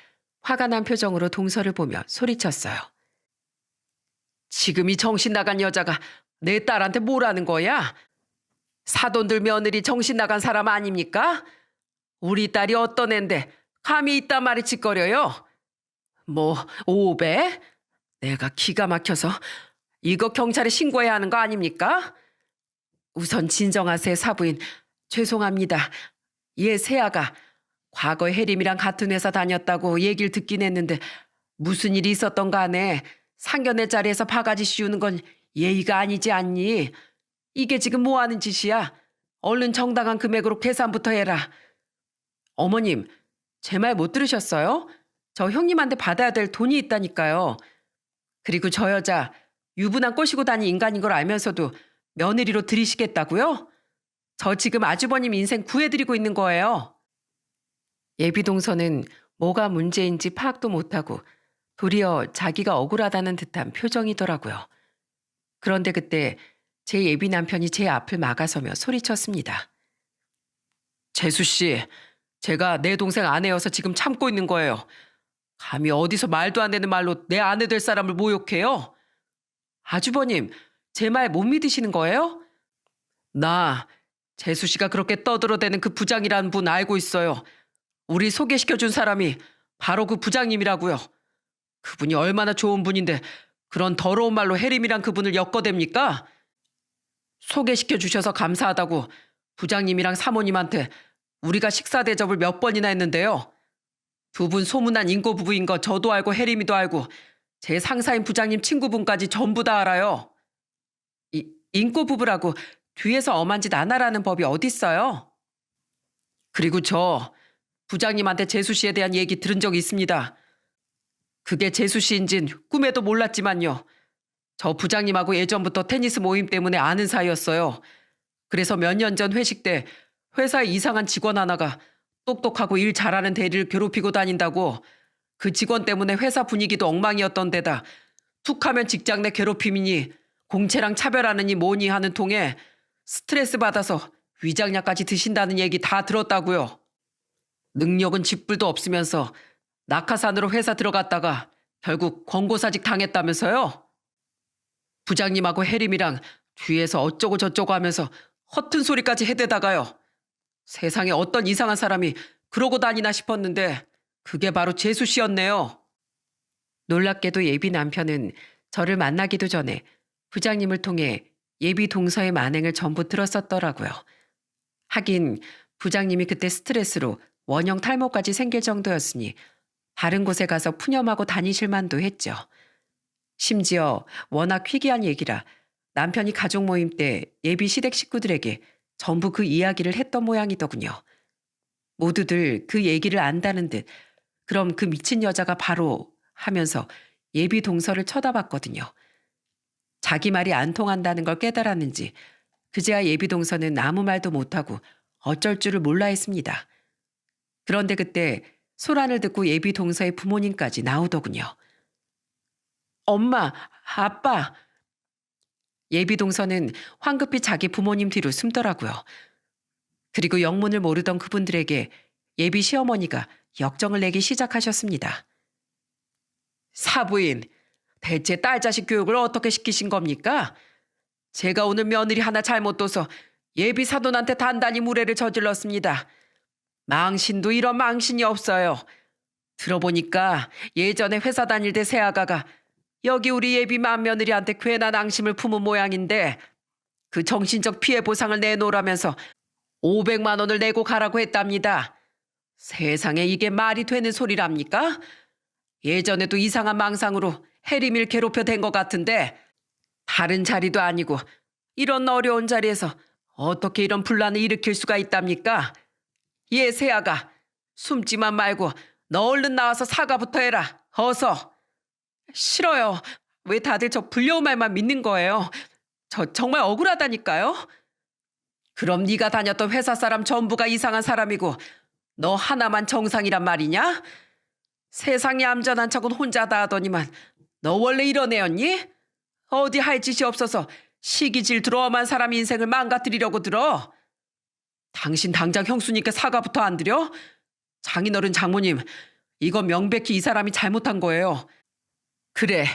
화가 난 표정으로 동서를 보며 소리쳤어요. 지금 이 정신 나간 여자가 내 딸한테 뭐라는 거야? 사돈들 며느리 정신 나간 사람 아닙니까? 우리 딸이 어떤 앤데 감히 이딴 말을 짓거려요? 뭐 5배? 내가 기가 막혀서 이거 경찰에 신고해야 하는 거 아닙니까? 우선 진정하세요, 사부인. 죄송합니다. 얘 세아가 과거에 혜림이랑 같은 회사 다녔다고 얘기를 듣긴 했는데 무슨 일이 있었던 간에 상견례 자리에서 바가지 씌우는 건 예의가 아니지 않니? 이게 지금 뭐 하는 짓이야? 얼른 정당한 금액으로 계산부터 해라. 어머님, 제 말 못 들으셨어요? 저 형님한테 받아야 될 돈이 있다니까요. 그리고 저 여자 유부남 꼬시고 다닌 인간인 걸 알면서도 며느리로 들이시겠다고요? 저 지금 아주버님 인생 구해드리고 있는 거예요. 예비동서는 뭐가 문제인지 파악도 못하고 도리어 자기가 억울하다는 듯한 표정이더라고요. 그런데 그때 제 예비 남편이 제 앞을 막아서며 소리쳤습니다. 재수 씨, 제가 내 동생 아내여서 지금 참고 있는 거예요. 감히 어디서 말도 안 되는 말로 내 아내 될 사람을 모욕해요? 아주버님, 제 말 못 믿으시는 거예요? 나 재수 씨가 그렇게 떠들어대는 그 부장이라는 분 알고 있어요. 우리 소개시켜준 사람이 바로 그 부장님이라고요. 그분이 얼마나 좋은 분인데 그런 더러운 말로 혜림이랑 그분을 엮어댑니까? 소개시켜 주셔서 감사하다고 부장님이랑 사모님한테 우리가 식사 대접을 몇 번이나 했는데요. 두 분 소문난 인고 부부인 거 저도 알고 혜림이도 알고 제 상사인 부장님 친구분까지 전부 다 알아요. 인고 부부라고 뒤에서 엄한 짓 안 하라는 법이 어딨어요? 그리고 저 부장님한테 재수 씨에 대한 얘기 들은 적이 있습니다. 그게 재수 씨인진 꿈에도 몰랐지만요. 저 부장님하고 예전부터 테니스 모임 때문에 아는 사이였어요. 그래서 몇 년 전 회식 때 회사에 이상한 직원 하나가 똑똑하고 일 잘하는 대리를 괴롭히고 다닌다고 그 직원 때문에 회사 분위기도 엉망이었던 데다 툭하면 직장 내 괴롭힘이니 공채랑 차별하느니 뭐니 하는 통에 스트레스 받아서 위장약까지 드신다는 얘기 다 들었다고요. 능력은 쥐뿔도 없으면서 낙하산으로 회사 들어갔다가 결국 권고사직 당했다면서요? 부장님하고 혜림이랑 뒤에서 어쩌고 저쩌고 하면서 허튼 소리까지 해대다가요. 세상에 어떤 이상한 사람이 그러고 다니나 싶었는데 그게 바로 재수 씨였네요. 놀랍게도 예비 남편은 저를 만나기도 전에 부장님을 통해 예비 동서의 만행을 전부 들었었더라고요. 하긴 부장님이 그때 스트레스로 원형 탈모까지 생길 정도였으니 다른 곳에 가서 푸념하고 다니실 만도 했죠. 심지어 워낙 희귀한 얘기라 남편이 가족 모임 때 예비 시댁 식구들에게 전부 그 이야기를 했던 모양이더군요. 모두들 그 얘기를 안다는 듯 그럼 그 미친 여자가 바로 하면서 예비 동서를 쳐다봤거든요. 자기 말이 안 통한다는 걸 깨달았는지 그제야 예비 동서는 아무 말도 못하고 어쩔 줄을 몰라 했습니다. 그런데 그때 소란을 듣고 예비 동서의 부모님까지 나오더군요. 엄마, 아빠. 예비 동서는 황급히 자기 부모님 뒤로 숨더라고요. 그리고 영문을 모르던 그분들에게 예비 시어머니가 역정을 내기 시작하셨습니다. 사부인, 대체 딸 자식 교육을 어떻게 시키신 겁니까? 제가 오늘 며느리 하나 잘못 둬서 예비 사돈한테 단단히 무례를 저질렀습니다. 망신도 이런 망신이 없어요. 들어보니까 예전에 회사 다닐 때 새아가가 여기 우리 예비 맏며느리한테 괜한 앙심을 품은 모양인데 그 정신적 피해 보상을 내놓으라면서 500만 원을 내고 가라고 했답니다. 세상에 이게 말이 되는 소리랍니까? 예전에도 이상한 망상으로 혜림이를 괴롭혀 댄 것 같은데 다른 자리도 아니고 이런 어려운 자리에서 어떻게 이런 분란을 일으킬 수가 있답니까? 예, 세아가 숨지만 말고 너 얼른 나와서 사과부터 해라. 어서. 싫어요. 왜 다들 저 불려온 말만 믿는 거예요? 저 정말 억울하다니까요. 그럼 네가 다녔던 회사 사람 전부가 이상한 사람이고 너 하나만 정상이란 말이냐? 세상에 얌전한 척은 혼자 다 하더니만 너 원래 이런 애였니? 어디 할 짓이 없어서 시기질 들어엄한 사람 인생을 망가뜨리려고 들어? 당신 당장 형수님께 사과부터 안 드려? 장인어른 장모님, 이건 명백히 이 사람이 잘못한 거예요. 그래,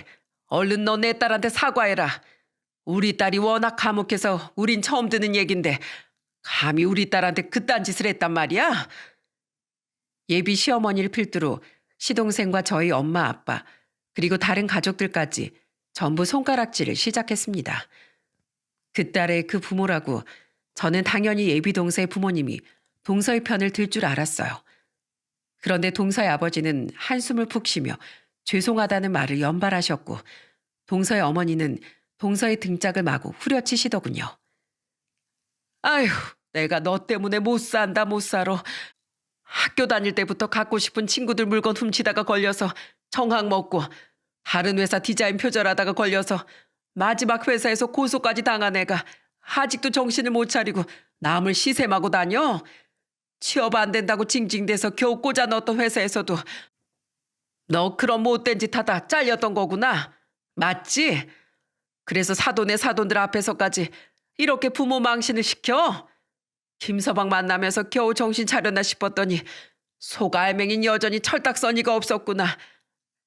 얼른 너 내 딸한테 사과해라. 우리 딸이 워낙 과묵해서 우린 처음 듣는 얘긴데 감히 우리 딸한테 그딴 짓을 했단 말이야? 예비 시어머니를 필두로 시동생과 저희 엄마 아빠 그리고 다른 가족들까지 전부 손가락질을 시작했습니다. 그 딸의 그 부모라고 저는 당연히 예비 동서의 부모님이 동서의 편을 들 줄 알았어요. 그런데 동서의 아버지는 한숨을 푹 쉬며 죄송하다는 말을 연발하셨고 동서의 어머니는 동서의 등짝을 마구 후려치시더군요. 아휴, 내가 너 때문에 못 산다 못 살아. 학교 다닐 때부터 갖고 싶은 친구들 물건 훔치다가 걸려서 정학 먹고 다른 회사 디자인 표절하다가 걸려서 마지막 회사에서 고소까지 당한 애가 아직도 정신을 못 차리고 남을 시샘하고 다녀? 취업 안 된다고 징징대서 겨우 꽂아 넣었던 회사에서도 너 그런 못된 짓 하다 잘렸던 거구나. 맞지? 그래서 사돈의 사돈들 앞에서까지 이렇게 부모 망신을 시켜? 김서방 만나면서 겨우 정신 차렸나 싶었더니 속알맹인 여전히 철딱서니가 없었구나.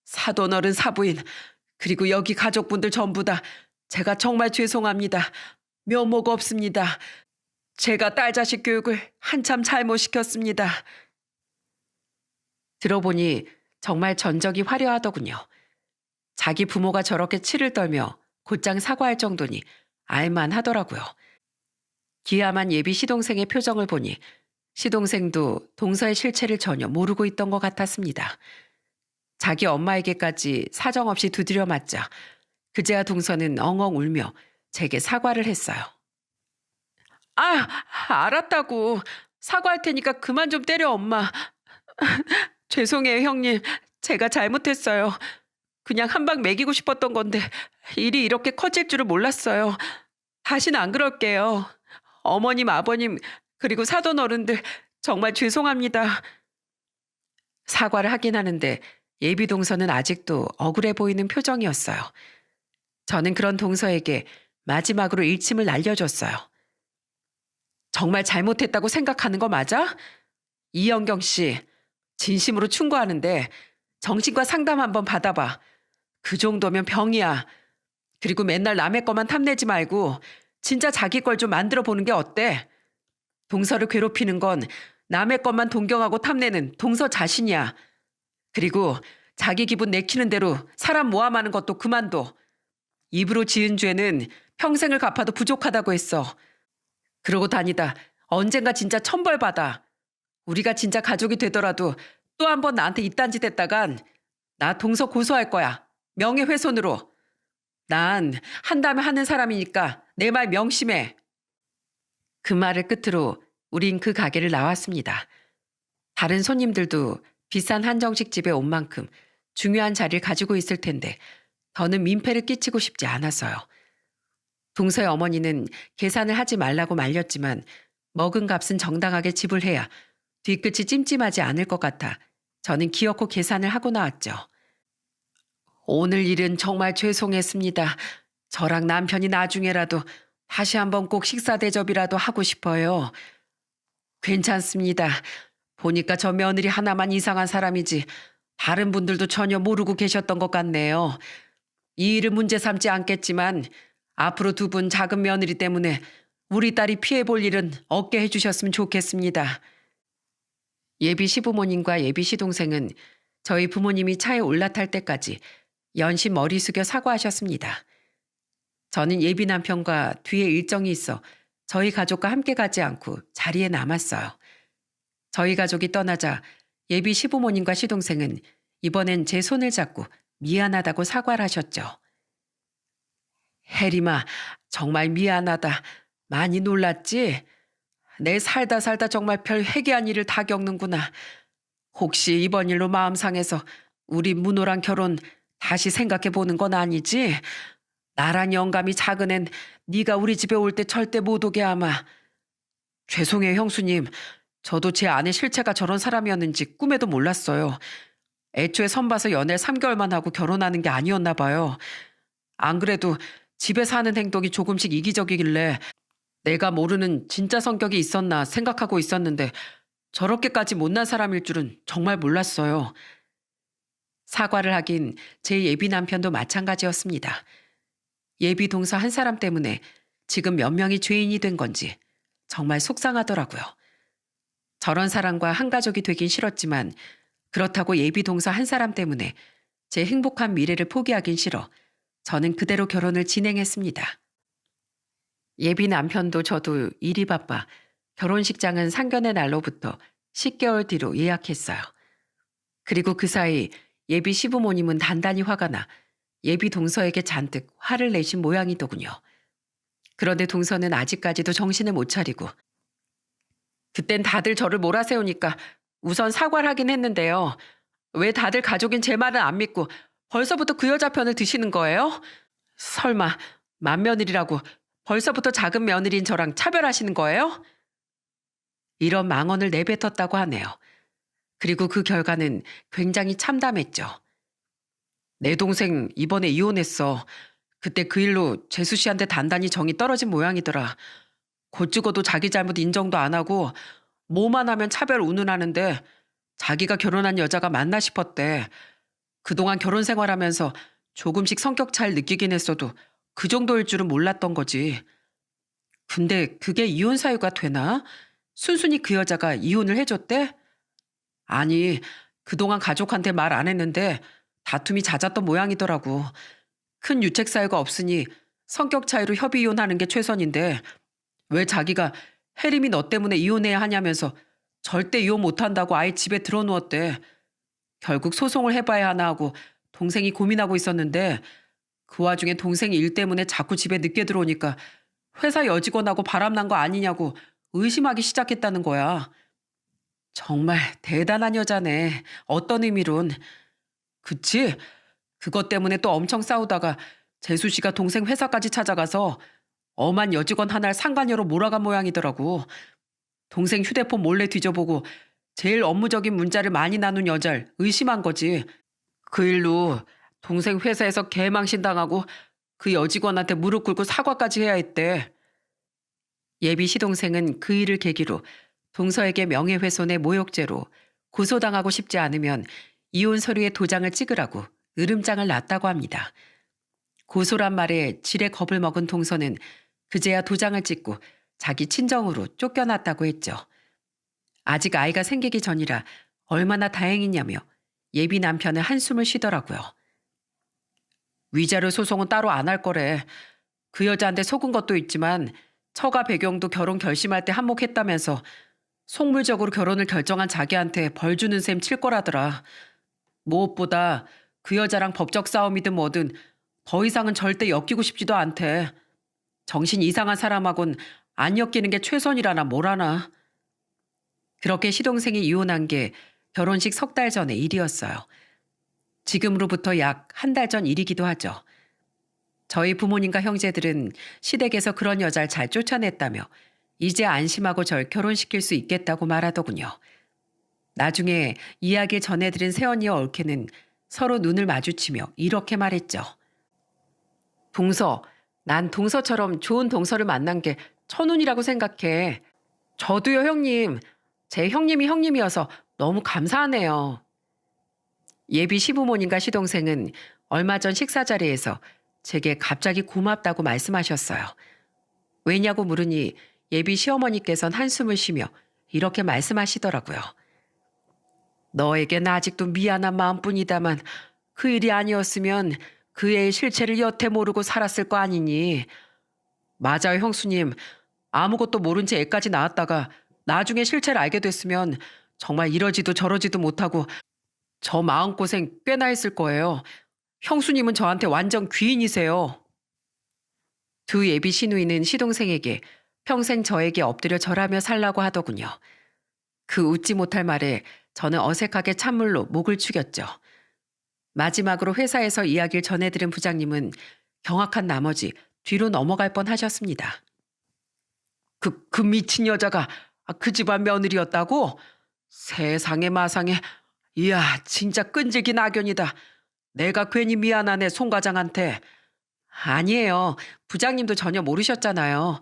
사돈어른 사부인 그리고 여기 가족분들 전부 다 제가 정말 죄송합니다. 면모가 없습니다. 제가 딸 자식 교육을 한참 잘못시켰습니다. 들어보니 정말 전적이 화려하더군요. 자기 부모가 저렇게 치를 떨며 곧장 사과할 정도니 알만하더라고요. 기아만 예비 시동생의 표정을 보니 시동생도 동서의 실체를 전혀 모르고 있던 것 같았습니다. 자기 엄마에게까지 사정없이 두드려 맞자 그제야 동서는 엉엉 울며 제게 사과를 했어요. 아, 알았다고. 사과할 테니까 그만 좀 때려, 엄마. 죄송해요, 형님. 제가 잘못했어요. 그냥 한 방 먹이고 싶었던 건데 일이 이렇게 커질 줄을 몰랐어요. 다시는 안 그럴게요. 어머님, 아버님, 그리고 사돈 어른들 정말 죄송합니다. 사과를 하긴 하는데 예비 동서는 아직도 억울해 보이는 표정이었어요. 저는 그런 동서에게 마지막으로 일침을 날려줬어요. 정말 잘못했다고 생각하는 거 맞아? 이영경 씨, 진심으로 충고하는데 정신과 상담 한번 받아봐. 그 정도면 병이야. 그리고 맨날 남의 것만 탐내지 말고 진짜 자기 걸 좀 만들어 보는 게 어때? 동서를 괴롭히는 건 남의 것만 동경하고 탐내는 동서 자신이야. 그리고 자기 기분 내키는 대로 사람 모함하는 것도 그만둬. 입으로 지은 죄는 평생을 갚아도 부족하다고 했어. 그러고 다니다 언젠가 진짜 천벌받아. 우리가 진짜 가족이 되더라도 또 한 번 나한테 이딴 짓 했다간 나 동서 고소할 거야. 명예훼손으로. 난 한다면 하는 사람이니까 내 말 명심해. 그 말을 끝으로 우린 그 가게를 나왔습니다. 다른 손님들도 비싼 한정식 집에 온 만큼 중요한 자리를 가지고 있을 텐데 더는 민폐를 끼치고 싶지 않아서요. 동서의 어머니는 계산을 하지 말라고 말렸지만 먹은 값은 정당하게 지불해야 뒤끝이 찜찜하지 않을 것 같아 저는 기어코 계산을 하고 나왔죠. 오늘 일은 정말 죄송했습니다. 저랑 남편이 나중에라도 다시 한번 꼭 식사 대접이라도 하고 싶어요. 괜찮습니다. 보니까 저 며느리 하나만 이상한 사람이지 다른 분들도 전혀 모르고 계셨던 것 같네요. 이 일을 문제 삼지 않겠지만 앞으로 두 분 작은 며느리 때문에 우리 딸이 피해볼 일은 없게 해주셨으면 좋겠습니다. 예비 시부모님과 예비 시동생은 저희 부모님이 차에 올라탈 때까지 연신 머리 숙여 사과하셨습니다. 저는 예비 남편과 뒤에 일정이 있어 저희 가족과 함께 가지 않고 자리에 남았어요. 저희 가족이 떠나자 예비 시부모님과 시동생은 이번엔 제 손을 잡고 미안하다고 사과를 하셨죠. 혜림아, 정말 미안하다. 많이 놀랐지? 내 살다 정말 별 회개한 일을 다 겪는구나. 혹시 이번 일로 마음 상해서 우리 문호랑 결혼 다시 생각해 보는 건 아니지? 나란 영감이 작은 앤 네가 우리 집에 올 때 절대 못 오게 아마. 죄송해요 형수님. 저도 제 아내 실체가 저런 사람이었는지 꿈에도 몰랐어요. 애초에 선봐서 연애 3개월만 하고 결혼하는 게 아니었나 봐요. 안 그래도 집에 사는 행동이 조금씩 이기적이길래 내가 모르는 진짜 성격이 있었나 생각하고 있었는데 저렇게까지 못난 사람일 줄은 정말 몰랐어요. 사과를 하긴 제 예비 남편도 마찬가지였습니다. 예비 동서 한 사람 때문에 지금 몇 명이 죄인이 된 건지 정말 속상하더라고요. 저런 사람과 한 가족이 되긴 싫었지만 그렇다고 예비 동서 한 사람 때문에 제 행복한 미래를 포기하긴 싫어 저는 그대로 결혼을 진행했습니다. 예비 남편도 저도 일이 바빠 결혼식장은 상견례 날로부터 10개월 뒤로 예약했어요. 그리고 그 사이 예비 시부모님은 단단히 화가 나 예비 동서에게 잔뜩 화를 내신 모양이더군요. 그런데 동서는 아직까지도 정신을 못 차리고 그땐 다들 저를 몰아세우니까 우선 사과를 하긴 했는데요. 왜 다들 가족인 제 말은 안 믿고 벌써부터 그 여자 편을 드시는 거예요? 설마 맏며느리라고 벌써부터 작은 며느리인 저랑 차별하시는 거예요? 이런 망언을 내뱉었다고 하네요. 그리고 그 결과는 굉장히 참담했죠. 내 동생 이번에 이혼했어. 그때 그 일로 재수 씨한테 단단히 정이 떨어진 모양이더라. 곧 죽어도 자기 잘못 인정도 안 하고 뭐만 하면 차별 운운하는데 자기가 결혼한 여자가 맞나 싶었대. 그동안 결혼 생활하면서 조금씩 성격 차이를 느끼긴 했어도 그 정도일 줄은 몰랐던 거지. 근데 그게 이혼 사유가 되나? 순순히 그 여자가 이혼을 해줬대? 아니, 그동안 가족한테 말 안 했는데 다툼이 잦았던 모양이더라고. 큰 유책 사유가 없으니 성격 차이로 협의 이혼하는 게 최선인데 왜 자기가 혜림이 너 때문에 이혼해야 하냐면서 절대 이혼 못한다고 아예 집에 들어누웠대. 결국 소송을 해봐야 하나 하고 동생이 고민하고 있었는데 그 와중에 동생이 일 때문에 자꾸 집에 늦게 들어오니까 회사 여직원하고 바람난 거 아니냐고 의심하기 시작했다는 거야. 정말 대단한 여자네. 어떤 의미론. 그치? 그것 때문에 또 엄청 싸우다가 재수 씨가 동생 회사까지 찾아가서 엄한 여직원 하나를 상간녀로 몰아간 모양이더라고. 동생 휴대폰 몰래 뒤져보고 제일 업무적인 문자를 많이 나눈 여자를 의심한 거지. 그 일로 동생 회사에서 개망신당하고 그 여직원한테 무릎 꿇고 사과까지 해야 했대. 예비 시동생은 그 일을 계기로 동서에게 명예훼손의 모욕죄로 고소당하고 싶지 않으면 이혼 서류에 도장을 찍으라고 으름장을 놨다고 합니다. 고소란 말에 지레 겁을 먹은 동서는 그제야 도장을 찍고 자기 친정으로 쫓겨났다고 했죠. 아직 아이가 생기기 전이라 얼마나 다행이냐며 예비 남편은 한숨을 쉬더라고요. 위자료 소송은 따로 안 할 거래. 그 여자한테 속은 것도 있지만 처가 배경도 결혼 결심할 때 한몫했다면서 속물적으로 결혼을 결정한 자기한테 벌 주는 셈 칠 거라더라. 무엇보다 그 여자랑 법적 싸움이든 뭐든 더 이상은 절대 엮이고 싶지도 않대. 정신 이상한 사람하곤 안 엮이는 게 최선이라나 뭐라나. 그렇게 시동생이 이혼한 게 결혼식 석 달 전의 일이었어요. 지금으로부터 약 한 달 전 일이기도 하죠. 저희 부모님과 형제들은 시댁에서 그런 여자를 잘 쫓아냈다며 이제 안심하고 절 결혼시킬 수 있겠다고 말하더군요. 나중에 이야기를 전해드린 새언니와 올케는 서로 눈을 마주치며 이렇게 말했죠. 동서, 난 동서처럼 좋은 동서를 만난 게 천운이라고 생각해. 저도요, 형님. 제 형님이 형님이어서 너무 감사하네요. 예비 시부모님과 시동생은 얼마 전 식사 자리에서 제게 갑자기 고맙다고 말씀하셨어요. 왜냐고 물으니 예비 시어머니께선 한숨을 쉬며 이렇게 말씀하시더라고요. 너에겐 아직도 미안한 마음뿐이다만 그 일이 아니었으면 그 애의 실체를 여태 모르고 살았을 거 아니니. 맞아요, 형수님. 아무것도 모른 채 애까지 낳았다가 나중에 실체를 알게 됐으면 정말 이러지도 저러지도 못하고 저 마음고생 꽤나 했을 거예요. 형수님은 저한테 완전 귀인이세요. 두 예비 시누이는 시동생에게 평생 저에게 엎드려 절하며 살라고 하더군요. 그 웃지 못할 말에 저는 어색하게 찬물로 목을 축였죠. 마지막으로 회사에서 이야기를 전해들은 부장님은 경악한 나머지 뒤로 넘어갈 뻔 하셨습니다. 그 미친 여자가 그 집안 며느리였다고? 세상에 마상에. 이야, 진짜 끈질긴 악연이다. 내가 괜히 미안하네, 송 과장한테. 아니에요. 부장님도 전혀 모르셨잖아요.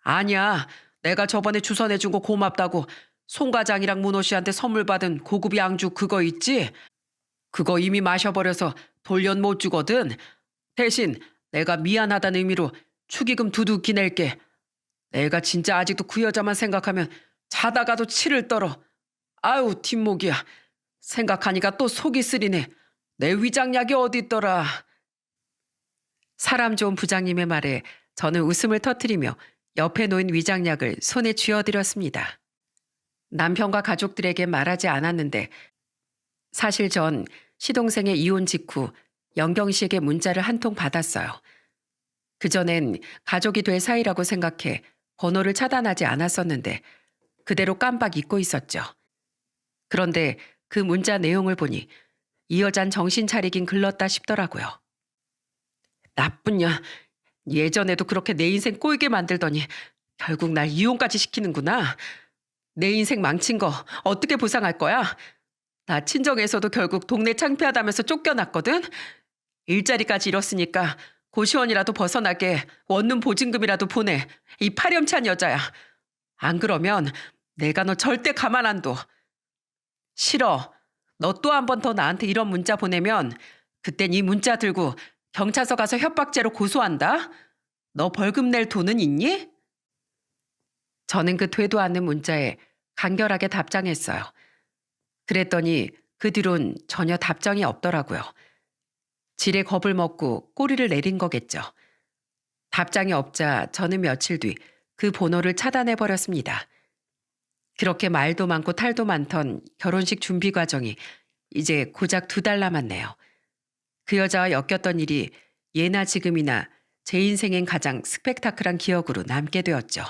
아니야. 내가 저번에 주선해준 거 고맙다고 송 과장이랑 문호 씨한테 선물 받은 고급 양주 그거 있지? 그거 이미 마셔버려서 돌연 못 주거든. 대신 내가 미안하다는 의미로 축의금 두둑히 낼게. 내가 진짜 아직도 그 여자만 생각하면 자다가도 치를 떨어. 아유, 뒷목이야. 생각하니까 또 속이 쓰리네. 내 위장약이 어디 있더라. 사람 좋은 부장님의 말에 저는 웃음을 터뜨리며 옆에 놓인 위장약을 손에 쥐어드렸습니다. 남편과 가족들에게 말하지 않았는데 사실 전 시동생의 이혼 직후 영경 씨에게 문자를 한 통 받았어요. 그전엔 가족이 될 사이라고 생각해 번호를 차단하지 않았었는데 그대로 깜빡 잊고 있었죠. 그런데 그 문자 내용을 보니 이 여잔 정신 차리긴 글렀다 싶더라고요. 나쁜 년, 예전에도 그렇게 내 인생 꼬이게 만들더니 결국 날 이혼까지 시키는구나. 내 인생 망친 거 어떻게 보상할 거야? 나 친정에서도 결국 동네 창피하다면서 쫓겨났거든. 일자리까지 잃었으니까 고시원이라도 벗어나게 원룸 보증금이라도 보내. 이 파렴치한 여자야. 안 그러면 내가 너 절대 가만 안 둬. 싫어. 너 또 한 번 더 나한테 이런 문자 보내면 그땐 이 문자 들고 경찰서 가서 협박죄로 고소한다. 너 벌금 낼 돈은 있니? 저는 그 되도 않는 문자에 간결하게 답장했어요. 그랬더니 그 뒤론 전혀 답장이 없더라고요. 지레 겁을 먹고 꼬리를 내린 거겠죠. 답장이 없자 저는 며칠 뒤 그 번호를 차단해버렸습니다. 그렇게 말도 많고 탈도 많던 결혼식 준비 과정이 이제 고작 2달 남았네요. 그 여자와 엮였던 일이 예나 지금이나 제 인생엔 가장 스펙타클한 기억으로 남게 되었죠.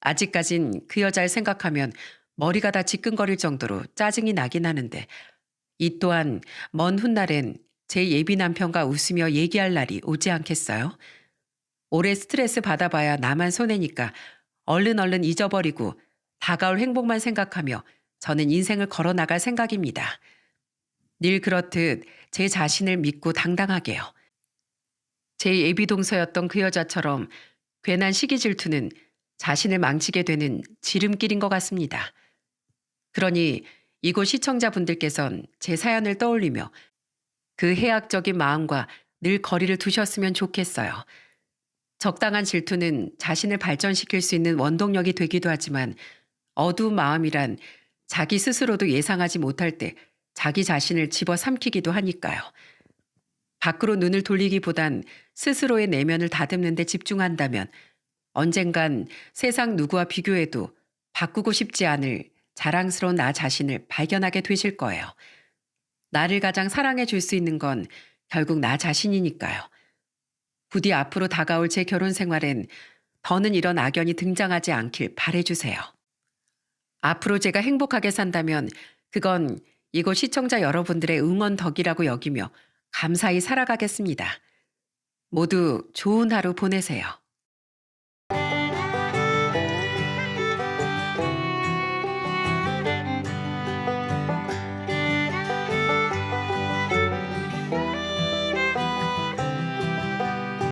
아직까진 그 여자를 생각하면 머리가 다 지끈거릴 정도로 짜증이 나긴 하는데 이 또한 먼 훗날엔 제 예비 남편과 웃으며 얘기할 날이 오지 않겠어요? 오래 스트레스 받아봐야 나만 손해니까 얼른 잊어버리고 다가올 행복만 생각하며 저는 인생을 걸어나갈 생각입니다. 늘 그렇듯 제 자신을 믿고 당당하게요. 제 예비 동서였던 그 여자처럼 괜한 시기 질투는 자신을 망치게 되는 지름길인 것 같습니다. 그러니 이곳 시청자분들께선 제 사연을 떠올리며 그 해악적인 마음과 늘 거리를 두셨으면 좋겠어요. 적당한 질투는 자신을 발전시킬 수 있는 원동력이 되기도 하지만 어두운 마음이란 자기 스스로도 예상하지 못할 때 자기 자신을 집어삼키기도 하니까요. 밖으로 눈을 돌리기보단 스스로의 내면을 다듬는 데 집중한다면 언젠간 세상 누구와 비교해도 바꾸고 싶지 않을 자랑스러운 나 자신을 발견하게 되실 거예요. 나를 가장 사랑해 줄 수 있는 건 결국 나 자신이니까요. 부디 앞으로 다가올 제 결혼 생활엔 더는 이런 악연이 등장하지 않길 바라주세요. 앞으로 제가 행복하게 산다면 그건 이곳 시청자 여러분들의 응원 덕이라고 여기며 감사히 살아가겠습니다. 모두 좋은 하루 보내세요.